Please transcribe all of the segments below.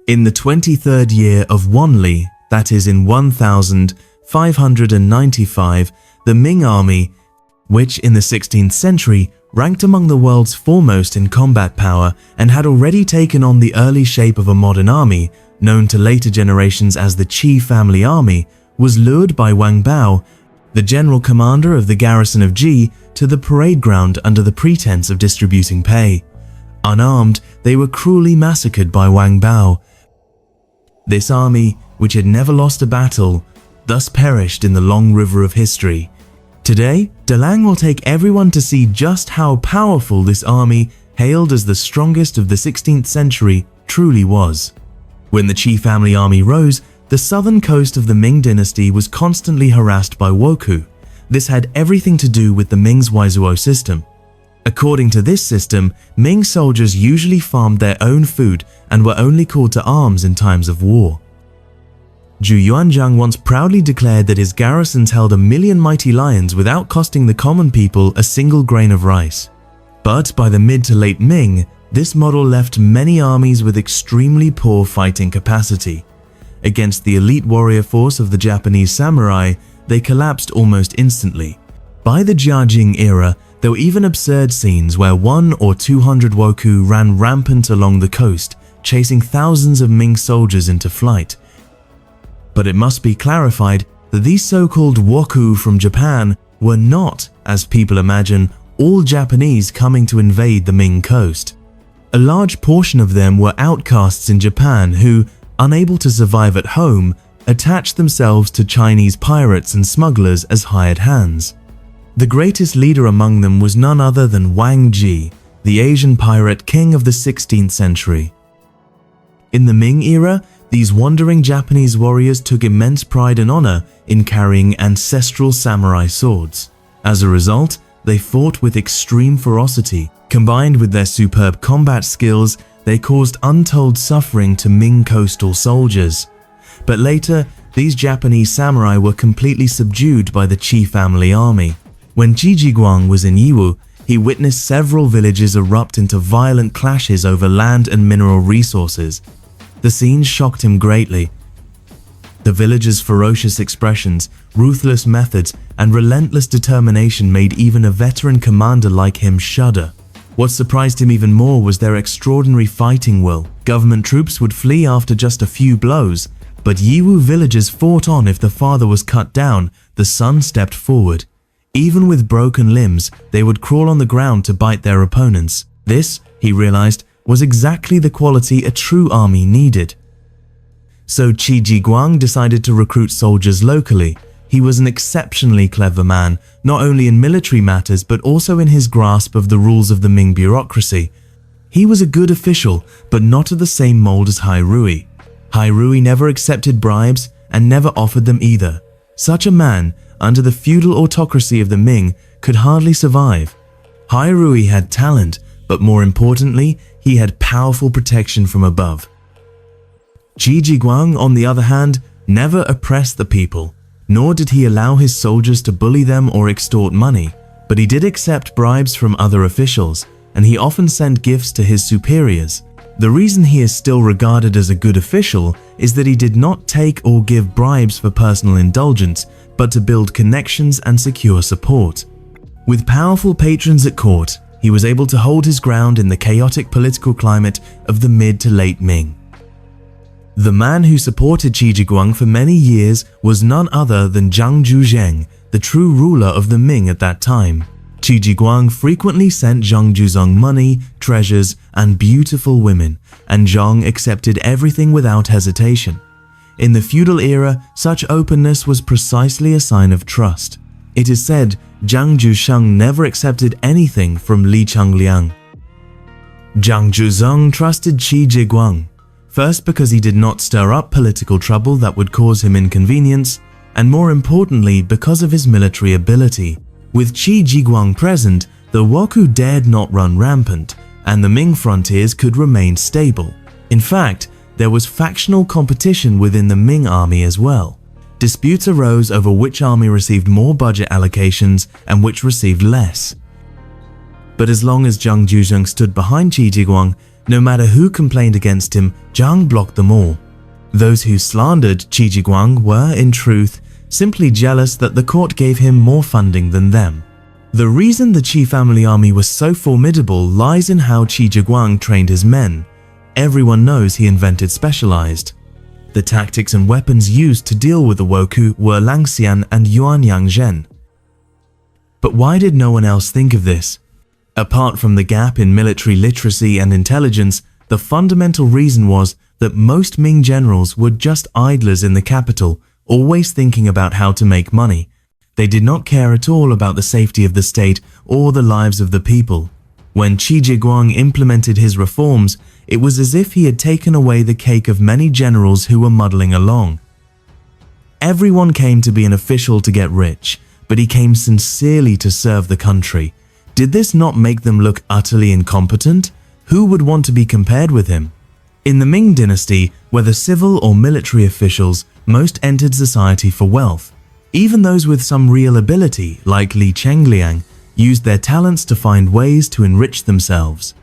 In the 23rd year of Wanli, that is in 1595, the Ming army, which in the 16th century ranked among the world's foremost in combat power and had already taken on the early shape of a modern army, known to later generations as the Qi family army, was lured by Wang Bao, the general commander of the garrison of Ji, to the parade ground under the pretense of distributing pay. Unarmed, they were cruelly massacred by Wang Bao. This army, which had never lost a battle, thus perished in the long river of history. Today, Dalang will take everyone to see just how powerful this army, hailed as the strongest of the 16th century, truly was. When the Qi family army rose, the southern coast of the Ming dynasty was constantly harassed by wokou. This had everything to do with the Ming's Waizuo system. According to this system, Ming soldiers usually farmed their own food and were only called to arms in times of war. Zhu Yuanzhang once proudly declared that his garrisons held 1,000,000 mighty lions without costing the common people a single grain of rice. But by the mid to late Ming, this model left many armies with extremely poor fighting capacity. Against the elite warrior force of the Japanese samurai, they collapsed almost instantly. By the Jiajing era, there were even absurd scenes where 100 or 200 wokou ran rampant along the coast, chasing thousands of Ming soldiers into flight. But it must be clarified that these so-called wokou from Japan were not, as people imagine, all Japanese coming to invade the Ming coast. A large portion of them were outcasts in Japan who, unable to survive at home, attached themselves to Chinese pirates and smugglers as hired hands. The greatest leader among them was none other than Wang Ji, the Asian pirate king of the 16th century. In the Ming era, these wandering Japanese warriors took immense pride and honor in carrying ancestral samurai swords. As a result, they fought with extreme ferocity. Combined with their superb combat skills, they caused untold suffering to Ming coastal soldiers. But later, these Japanese samurai were completely subdued by the Qi family army. When Qi Jiguang was in Yiwu, he witnessed several villages erupt into violent clashes over land and mineral resources. The scene shocked him greatly. The villagers' ferocious expressions, ruthless methods, and relentless determination made even a veteran commander like him shudder. What surprised him even more was their extraordinary fighting will. Government troops would flee after just a few blows, but Yiwu villagers fought on. If the father was cut down, the son stepped forward. Even with broken limbs, they would crawl on the ground to bite their opponents. This, he realized, was exactly the quality a true army needed. So Qi Jiguang decided to recruit soldiers locally. He was an exceptionally clever man, not only in military matters but also in his grasp of the rules of the Ming bureaucracy. He was a good official, but not of the same mold as Hai Rui. Hai Rui never accepted bribes and never offered them either. Such a man, under the feudal autocracy of the Ming, could hardly survive. Hai Rui had talent, but more importantly, he had powerful protection from above. Qi Jiguang, on the other hand, never oppressed the people, nor did he allow his soldiers to bully them or extort money, but he did accept bribes from other officials, and he often sent gifts to his superiors. The reason he is still regarded as a good official is that he did not take or give bribes for personal indulgence, but to build connections and secure support. With powerful patrons at court, he was able to hold his ground in the chaotic political climate of the mid to late Ming. The man who supported Qi Jiguang for many years was none other than Zhang Zhuzheng, the true ruler of the Ming at that time. Qi Jiguang frequently sent Zhang Zhuzheng money, treasures, and beautiful women, and Zhang accepted everything without hesitation. In the feudal era, such openness was precisely a sign of trust. It is said Zhang Zhuzheng never accepted anything from Li Changliang. Zhang Zhuzheng trusted Qi Jiguang, first because he did not stir up political trouble that would cause him inconvenience, and more importantly because of his military ability. With Qi Jiguang present, the wokou dared not run rampant, and the Ming frontiers could remain stable. In fact, there was factional competition within the Ming army as well. Disputes arose over which army received more budget allocations and which received less. But as long as Zhang Zhuzheng stood behind Qi Jiguang, No matter who complained against him, Zhang blocked them all. Those who slandered Qi Jiguang were, in truth, simply jealous that the court gave him more funding than them. The reason the Qi family army was so formidable lies in how Qi Jiguang trained his men. Everyone knows he invented specialized. The tactics and weapons used to deal with the wokou were Langxian and Yuanyang Zhen. But why did no one else think of this? Apart from the gap in military literacy and intelligence, the fundamental reason was that most Ming generals were just idlers in the capital, always thinking about how to make money. They did not care at all about the safety of the state or the lives of the people. When Qi Jiguang implemented his reforms, it was as if he had taken away the cake of many generals who were muddling along. Everyone came to be an official to get rich, but he came sincerely to serve the country. Did this not make them look utterly incompetent? Who would want to be compared with him? In the Ming dynasty, whether civil or military officials, most entered society for wealth. Even those with some real ability, like Li Chengliang, used their talents to find ways to enrich themselves.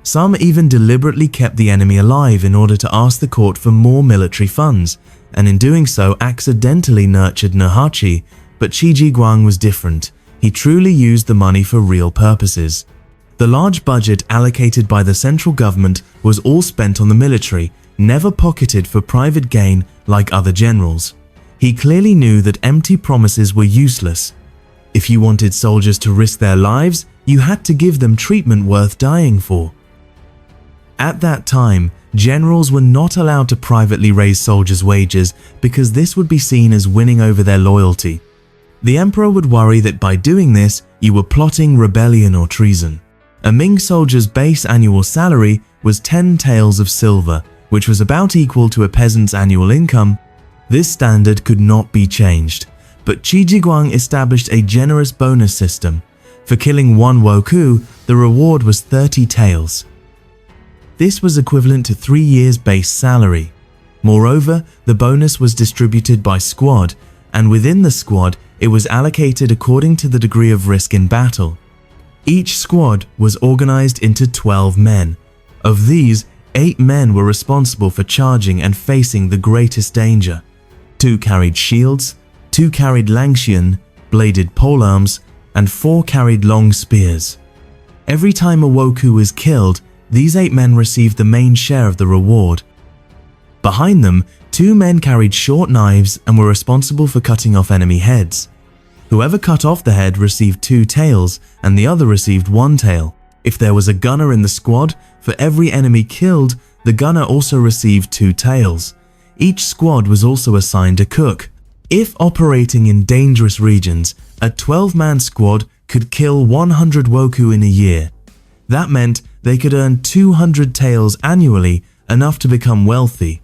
Some even deliberately kept the enemy alive in order to ask the court for more military funds, and in doing so accidentally nurtured Nahachi, but Qi Jiguang was different. He truly used the money for real purposes. The large budget allocated by the central government was all spent on the military, never pocketed for private gain like other generals. He clearly knew that empty promises were useless. If you wanted soldiers to risk their lives, you had to give them treatment worth dying for. At that time, generals were not allowed to privately raise soldiers' wages because this would be seen as winning over their loyalty. The emperor would worry that by doing this, you were plotting rebellion or treason. A Ming soldier's base annual salary was 10 taels of silver, which was about equal to a peasant's annual income. This standard could not be changed, but Qi Jiguang established a generous bonus system. For killing one wokou, the reward was 30 taels. This was equivalent to 3 years' base salary. Moreover, the bonus was distributed by squad, and within the squad, it was allocated according to the degree of risk in battle. Each squad was organized into 12 men. Of these, 8 men were responsible for charging and facing the greatest danger. 2 carried shields, 2 carried Langxian, bladed polearms, and 4 carried long spears. Every time a wokou was killed, these 8 men received the main share of the reward. Behind them, 2 men carried short knives and were responsible for cutting off enemy heads. Whoever cut off the head received 2 taels and the other received 1 tael. If there was a gunner in the squad, for every enemy killed, the gunner also received 2 taels. Each squad was also assigned a cook. If operating in dangerous regions, a 12-man squad could kill 100 wokou in a year. That meant they could earn 200 taels annually, enough to become wealthy.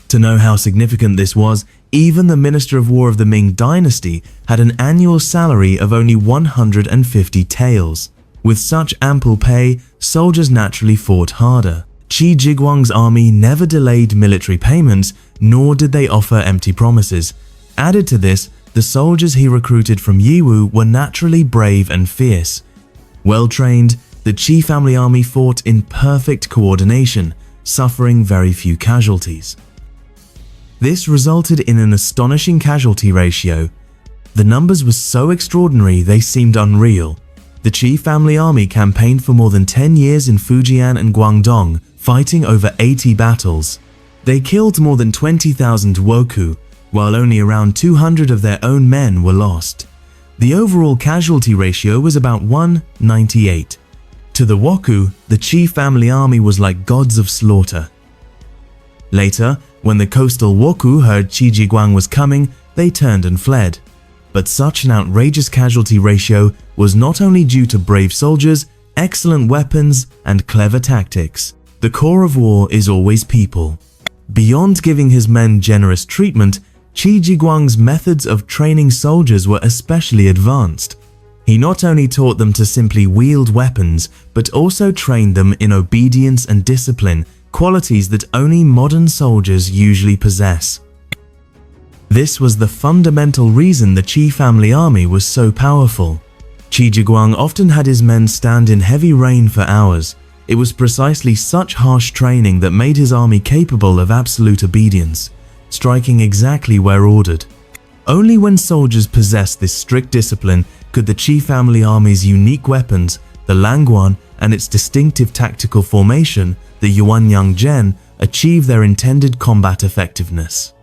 To know how significant this was, even the Minister of War of the Ming Dynasty had an annual salary of only 150 taels. With such ample pay, soldiers naturally fought harder. Qi Jiguang's army never delayed military payments, nor did they offer empty promises. Added to this, the soldiers he recruited from Yiwu were naturally brave and fierce. Well trained, the Qi family army fought in perfect coordination, suffering very few casualties. This resulted in an astonishing casualty ratio. The numbers were so extraordinary they seemed unreal. The Qi family army campaigned for more than 10 years in Fujian and Guangdong, fighting over 80 battles. They killed more than 20,000 wokou, while only around 200 of their own men were lost. The overall casualty ratio was about 1:98. To the wokou, the Qi family army was like gods of slaughter. Later, when the coastal wokou heard Qi Jiguang was coming, they turned and fled. But such an outrageous casualty ratio was not only due to brave soldiers, excellent weapons, and clever tactics. The core of war is always people. Beyond giving his men generous treatment, Qi Jiguang's methods of training soldiers were especially advanced. He not only taught them to simply wield weapons, but also trained them in obedience and discipline, qualities that only modern soldiers usually possess. This was the fundamental reason the Qi family army was so powerful. Qi Jiguang often had his men stand in heavy rain for hours. It was precisely such harsh training that made his army capable of absolute obedience, striking exactly where ordered. Only when soldiers possessed this strict discipline could the Qi family army's unique weapons, the Langguan, and its distinctive tactical formation, the Yuanyang Zhen, achieve their intended combat effectiveness.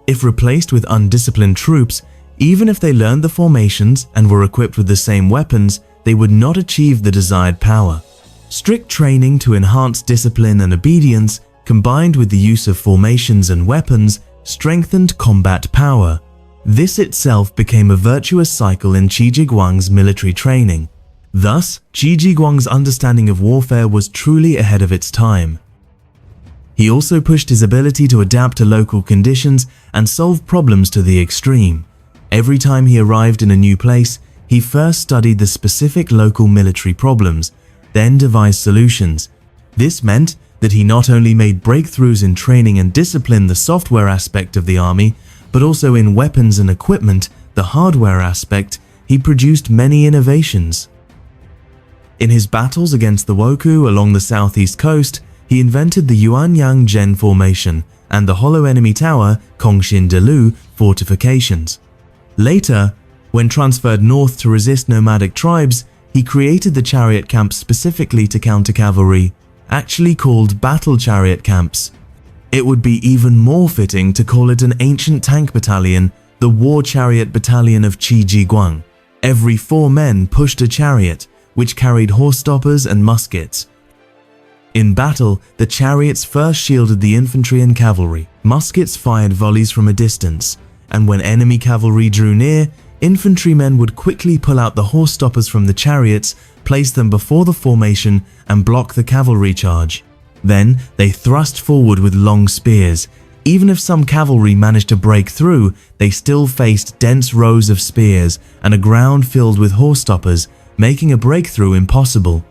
If replaced with undisciplined troops, even if they learned the formations and were equipped with the same weapons, they would not achieve the desired power. Strict training to enhance discipline and obedience, combined with the use of formations and weapons, strengthened combat power. This itself became a virtuous cycle in Qi Jiguang's military training. Thus, Qi Jiguang's understanding of warfare was truly ahead of its time. He also pushed his ability to adapt to local conditions and solve problems to the extreme. Every time he arrived in a new place, he first studied the specific local military problems, then devised solutions. This meant that he not only made breakthroughs in training and discipline, the software aspect of the army, but also in weapons and equipment, the hardware aspect. He produced many innovations. In his battles against the wokou along the southeast coast, he invented the Yuanyang Zhen formation and the hollow enemy tower Kongshin Delu fortifications. Later, when transferred north to resist nomadic tribes, he created the chariot camps specifically to counter cavalry, actually called battle chariot camps. It would be even more fitting to call it an ancient tank battalion, the war chariot battalion of Qi Jiguang. Every 4 men pushed a chariot, which carried horse stoppers and muskets. In battle, the chariots first shielded the infantry and cavalry. Muskets fired volleys from a distance, and when enemy cavalry drew near, infantrymen would quickly pull out the horse stoppers from the chariots, place them before the formation, and block the cavalry charge. Then, they thrust forward with long spears. Even if some cavalry managed to break through, they still faced dense rows of spears and a ground filled with horse stoppers, making a breakthrough impossible.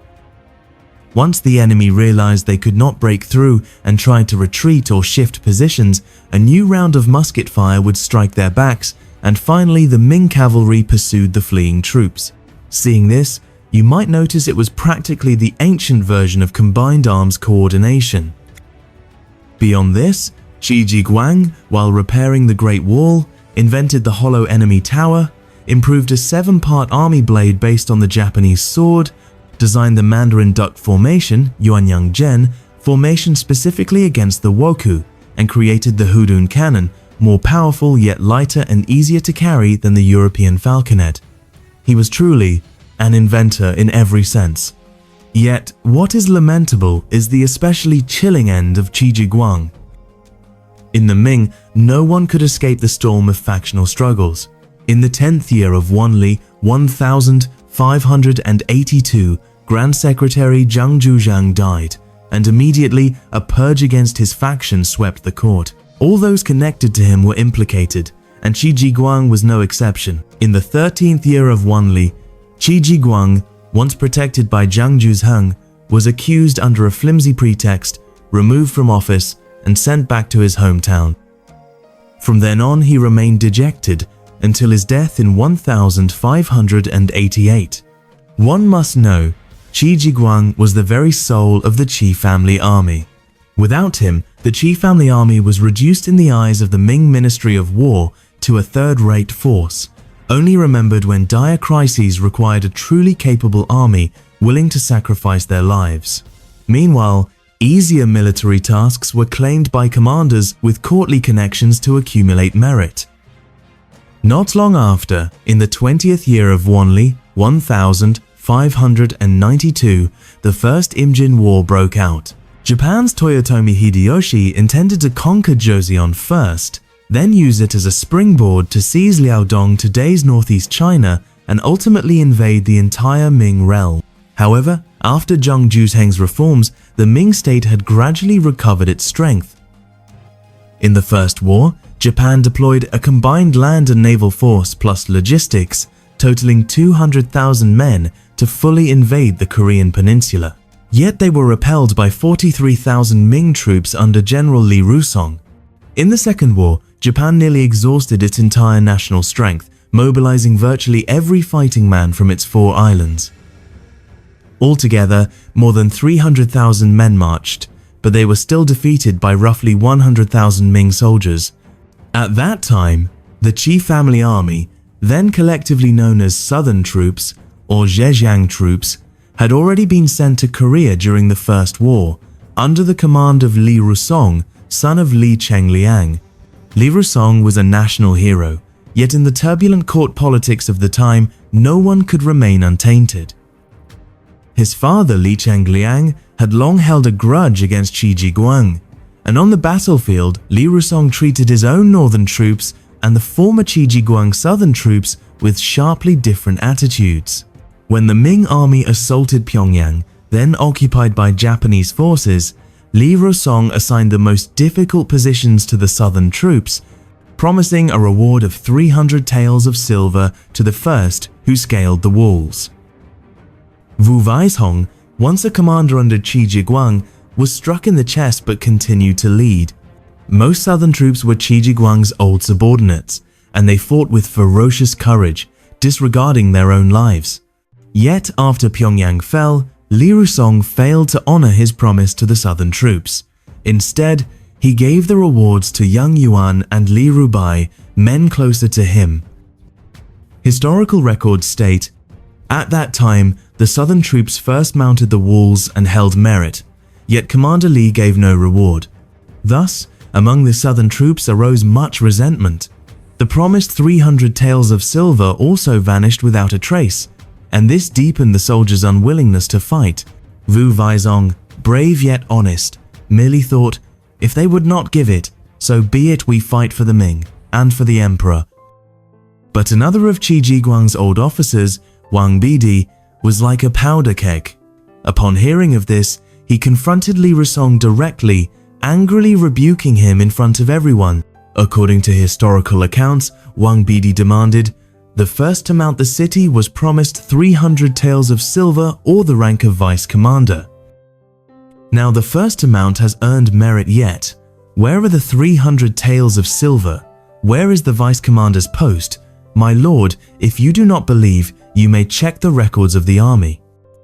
Once the enemy realized they could not break through and tried to retreat or shift positions, a new round of musket fire would strike their backs, and finally the Ming cavalry pursued the fleeing troops. Seeing this, you might notice it was practically the ancient version of combined arms coordination. Beyond this, Qi Jiguang, while repairing the Great Wall, invented the hollow enemy tower, improved a 7-part army blade based on the Japanese sword, designed the Mandarin duck formation, Yuanyang Zhen, formation specifically against the wokou, and created the Hudun cannon, more powerful yet lighter and easier to carry than the European falconet. He was truly an inventor in every sense. Yet, what is lamentable is the especially chilling end of Qi Jiguang. In the Ming, no one could escape the storm of factional struggles. In the 10th year of Wanli, 1582, Grand Secretary Zhang Zhuzhang died, and immediately a purge against his faction swept the court. All those connected to him were implicated, and Qi Jiguang was no exception. In the 13th year of Wanli, Qi Jiguang, once protected by Zhang Zhuzhang, was accused under a flimsy pretext, removed from office, and sent back to his hometown. From then on, he remained dejected until his death in 1588. One must know, Qi Jiguang was the very soul of the Qi family army. Without him, the Qi family army was reduced in the eyes of the Ming Ministry of War to a third-rate force, only remembered when dire crises required a truly capable army willing to sacrifice their lives. Meanwhile, easier military tasks were claimed by commanders with courtly connections to accumulate merit. Not long after, in the 20th year of Wanli, 1592, the First Imjin War broke out. Japan's Toyotomi Hideyoshi intended to conquer Joseon first, then use it as a springboard to seize Liaodong, today's northeast China, and ultimately invade the entire Ming realm. However, after Zhang Zhuzhang's reforms, the Ming state had gradually recovered its strength. In the First War, Japan deployed a combined land and naval force plus logistics, totaling 200,000 men to fully invade the Korean peninsula. Yet they were repelled by 43,000 Ming troops under General Li Rusong. In the Second War, Japan nearly exhausted its entire national strength, mobilizing virtually every fighting man from its 4 islands. Altogether, more than 300,000 men marched, but they were still defeated by roughly 100,000 Ming soldiers. At that time, the Qi family army, then collectively known as Southern Troops or Zhejiang Troops, had already been sent to Korea during the First War, under the command of Li Rusong, son of Li Chengliang. Li Rusong was a national hero, yet in the turbulent court politics of the time, no one could remain untainted. His father, Li Chengliang, had long held a grudge against Qi Jiguang, and on the battlefield, Li Rusong treated his own northern troops and the former Qi Jiguang southern troops with sharply different attitudes. When the Ming army assaulted Pyongyang, then occupied by Japanese forces, Li Rusong assigned the most difficult positions to the southern troops, promising a reward of 300 taels of silver to the first who scaled the walls. Wu Weishong, once a commander under Qi Jiguang, was struck in the chest but continued to lead. Most southern troops were Qi Jiguang's old subordinates, and they fought with ferocious courage, disregarding their own lives. Yet after Pyongyang fell, Li Rusong failed to honor his promise to the southern troops. Instead, he gave the rewards to Yang Yuan and Li Rubai, men closer to him. Historical records state, at that time, the southern troops first mounted the walls and held merit, yet Commander Li gave no reward. Thus, among the southern troops arose much resentment. The promised 300 taels of silver also vanished without a trace, and this deepened the soldiers' unwillingness to fight. Wu Weishong, brave yet honest, merely thought, if they would not give it, so be it, we fight for the Ming and for the emperor. But another of Qi Jiguang's old officers, Wang Bidi, was like a powder keg. Upon hearing of this, he confronted Li Rusong directly, angrily rebuking him in front of everyone. According to historical accounts, Wang Bidi demanded, the first to mount the city was promised 300 taels of silver or the rank of vice commander. Now the first to mount has earned merit yet. Where are the 300 taels of silver? Where is the vice commander's post? My lord, if you do not believe, you may check the records of the army.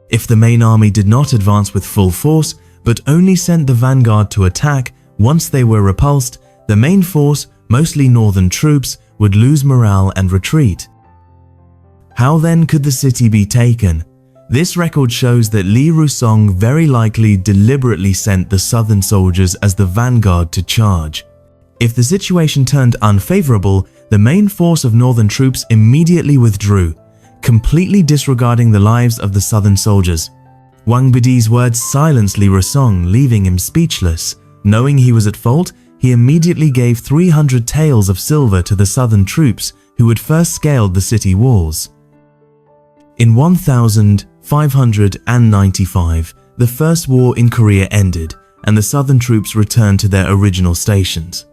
If the main army did not advance with full force, but only sent the vanguard to attack, once they were repulsed, the main force, mostly northern troops, would lose morale and retreat. How then could the city be taken? This record shows that Li Rusong very likely deliberately sent the southern soldiers as the vanguard to charge. If the situation turned unfavorable, the main force of northern troops immediately withdrew, completely disregarding the lives of the southern soldiers. Wang Bidi's words silenced Li Rusong, leaving him speechless. Knowing he was at fault, he immediately gave 300 taels of silver to the southern troops who had first scaled the city walls. In 1595, the First War in Korea ended, and the southern troops returned to their original stations.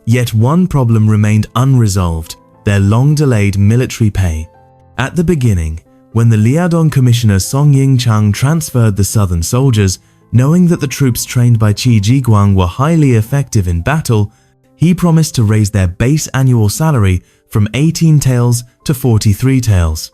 Yet one problem remained unresolved: their long-delayed military pay. At the beginning, when the Liaodong Commissioner Song Ying-chang transferred the southern soldiers, knowing that the troops trained by Qi Jiguang were highly effective in battle, he promised to raise their base annual salary from 18 taels to 43 taels.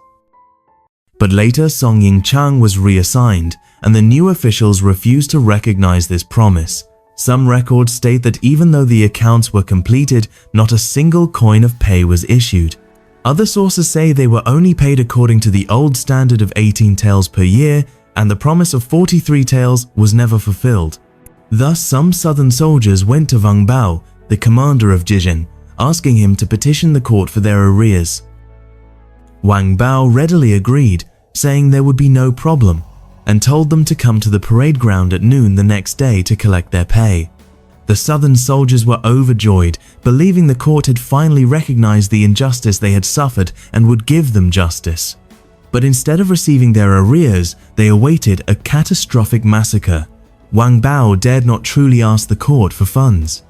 But later Song Ying-chang was reassigned, and the new officials refused to recognize this promise. Some records state that even though the accounts were completed, not a single coin of pay was issued. Other sources say they were only paid according to the old standard of 18 taels per year, and the promise of 43 taels was never fulfilled. Thus, some southern soldiers went to Wang Bao, the commander of Jijin, asking him to petition the court for their arrears. Wang Bao readily agreed, saying there would be no problem, and told them to come to the parade ground at noon the next day to collect their pay. The southern soldiers were overjoyed, believing the court had finally recognized the injustice they had suffered and would give them justice. But instead of receiving their arrears, they awaited a catastrophic massacre. Wang Bao dared not truly ask the court for funds.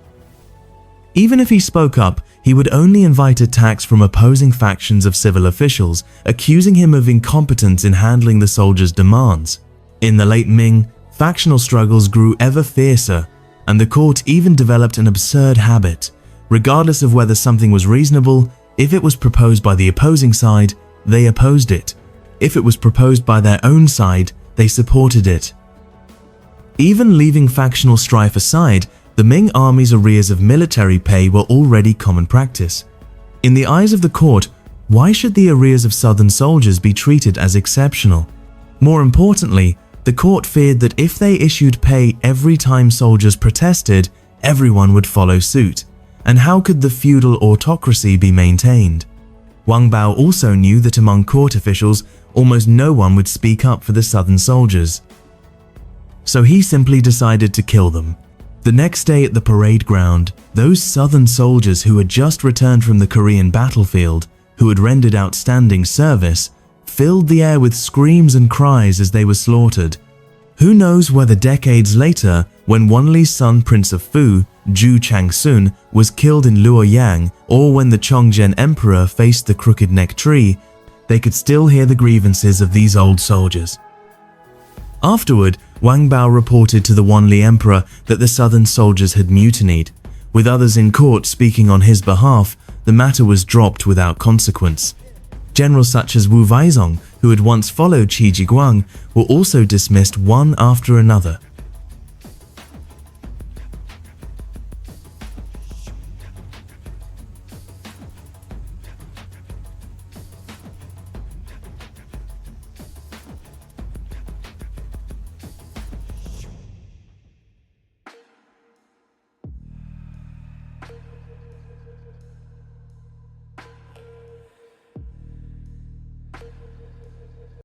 Even if he spoke up, he would only invite attacks from opposing factions of civil officials, accusing him of incompetence in handling the soldiers' demands. In the late Ming, factional struggles grew ever fiercer, and the court even developed an absurd habit. Regardless of whether something was reasonable, if it was proposed by the opposing side, they opposed it. If it was proposed by their own side, they supported it. Even leaving factional strife aside, the Ming army's arrears of military pay were already common practice. In the eyes of the court, why should the arrears of southern soldiers be treated as exceptional? More importantly, the court feared that if they issued pay every time soldiers protested, everyone would follow suit. And how could the feudal autocracy be maintained? Wang Bao also knew that among court officials, almost no one would speak up for the southern soldiers. So he simply decided to kill them. The next day at the parade ground, those southern soldiers who had just returned from the Korean battlefield, who had rendered outstanding service, filled the air with screams and cries as they were slaughtered. Who knows whether decades later, when Wanli's son Prince of Fu, Zhu Changsun, was killed in Luoyang, or when the Chongzhen Emperor faced the crooked neck tree, they could still hear the grievances of these old soldiers. Afterward, Wang Bao reported to the Wanli Emperor that the southern soldiers had mutinied. With others in court speaking on his behalf, the matter was dropped without consequence. Generals such as Wu Weizong, who had once followed Qi Jiguang, were also dismissed one after another.